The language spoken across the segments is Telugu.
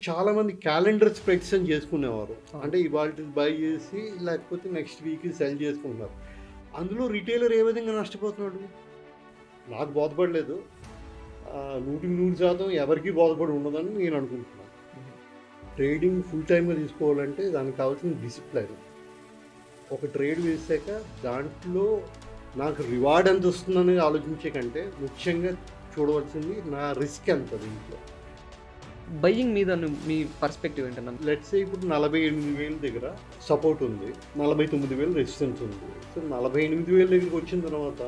చాలామంది క్యాలెండర్ స్ప్రెడ్స్ అని చేసుకునేవారు. అవును. అంటే ఇవాల్టిది బై చేసి లేకపోతే నెక్స్ట్ వీక్ సెల్ చేసుకుంటున్నారు. అందులో రిటైలర్ ఏ విధంగా నష్టపోతున్నాడు? నాకు బోధపడలేదు. 100కి 100% ఎవరికీ బోధపడి ఉండదని నేను అనుకుంటున్నాను. హుహు. ట్రేడింగ్ ఫుల్ టైమ్‌గా తీసుకోవాలంటే దానికి కావాల్సిన డిసిప్లైన్. ఒక ట్రేడ్ వేసాక దాంట్లో నాకు రివార్డ్ ఎంత వస్తుందనేది ఆలోచించే కంటే ముఖ్యంగా చూడవలసింది నా రిస్క్ ఎంత దీంట్లో. బయ్యింగ్ మీద మీ పర్స్పెక్టివ్ ఏంటన్నా? లెట్స్ సే ఇప్పుడు 48,000 దగ్గర సపోర్ట్ ఉంది. 49,000 రెసిస్టెన్స్ ఉంది. సో 48,000 దగ్గరికి వచ్చిన తర్వాత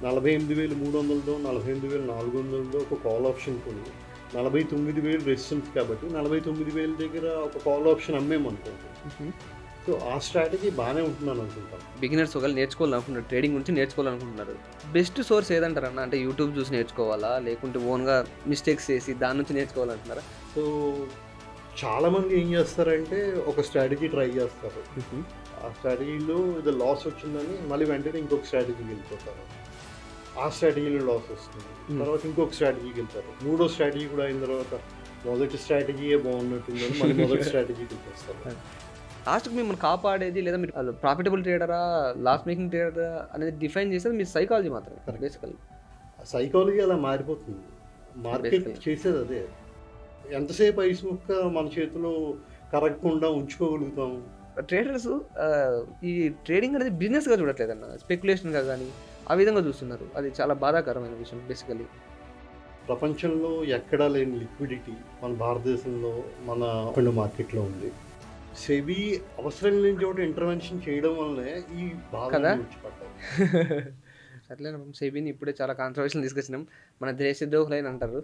48,300దో 48,400దో ఒక కాల్ ఆప్షన్ కొని 49,000 రెసిస్టెన్స్ కాబట్టి 49,000 దగ్గర ఒక కాల్ ఆప్షన్ అమ్మేమనుకోండి. హుహు. సో ఆ స్ట్రాటజీ బాగానే ఉంటుందని అనుకుంటాను. బిగినర్స్ ఒకవేళ నేర్చుకోవాలనుకుంటున్నారు, ట్రేడింగ్ గురించి నేర్చుకోవాలనుకుంటున్నారు. Best source ఏదంటారన్న? అంటే యూట్యూబ్ చూసి నేర్చుకోవాలా? లేకుంటే ఓన్‌గా మిస్టేక్స్ చేసి దాని నుంచి నేర్చుకోవాలంటున్నారా? సో చాలామంది ఏం చేస్తారంటే ఒక స్ట్రాటజీ ట్రై చేస్తారు. హుహు. ఆ స్ట్రాటజీలో ఏదో లాస్ వచ్చిందని మళ్ళీ వెంటనే ఇంకొక స్ట్రాటజీకి వెళ్ళిపోతారు. ఆ స్ట్రాటజీలో లాస్ వస్తుంది. తర్వాత ఇంకొక స్ట్రాటజీకి వెళ్తారు. మూడో స్ట్రాటజీ కూడా అయిన తర్వాత మొదటి స్ట్రాటజీయే బాగున్నట్టుందని మళ్ళీ మొదటి స్ట్రాటజీకి వెళ్ళిపోతారు. లాస్ట్‌కి మిమ్మల్ని కాపాడేది లేదా మీరు ప్రాఫిటబుల్ ట్రేడరా? లాస్ మేకింగ్ ట్రేడరా? అనేది డిఫైన్ చేసేది మీ సైకాలజీ మాత్రమే Correct. బేసికల్లీ. సైకాలజీ అలా మారిపోతుంది. Market Basically. చేసేది అదే. ఎంతసేపు ఐస్ ముక్క మన చేతిలో కరగకుండా ఉంచుకోగలుగుతాము. ట్రేడర్స్ ఈ ట్రేడింగ్ అనేది బిజినెస్‌గా చూడట్లేదన్న. స్పెక్యులేషన్‌గా గానీ, ఆ విధంగా చూస్తున్నారు. అది చాలా బాధాకరమైన విషయం బేసికల్లీ. ప్రపంచంలో ఎక్కడా లేని లిక్విడిటీ మన భారతదేశంలో మన ఓపెన్ మార్కెట్లో ఉంది. సెబీ అవసరం లేని చోట ఇంటర్వెన్షన్ చేయడం వల్లనే ఈ కదా? బాధలు వచ్చి పడ్డాయి. సర్లేనా సెబీని ఇప్పుడే చాలా కాంట్రవర్షియల్ తీసుకొచ్చినాం. మన దేశద్రోహులని అంటారు.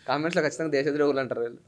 కామెంట్స్‌లో ఖచ్చితంగా దేశద్రోహులు అంటారు వీళ్ళు.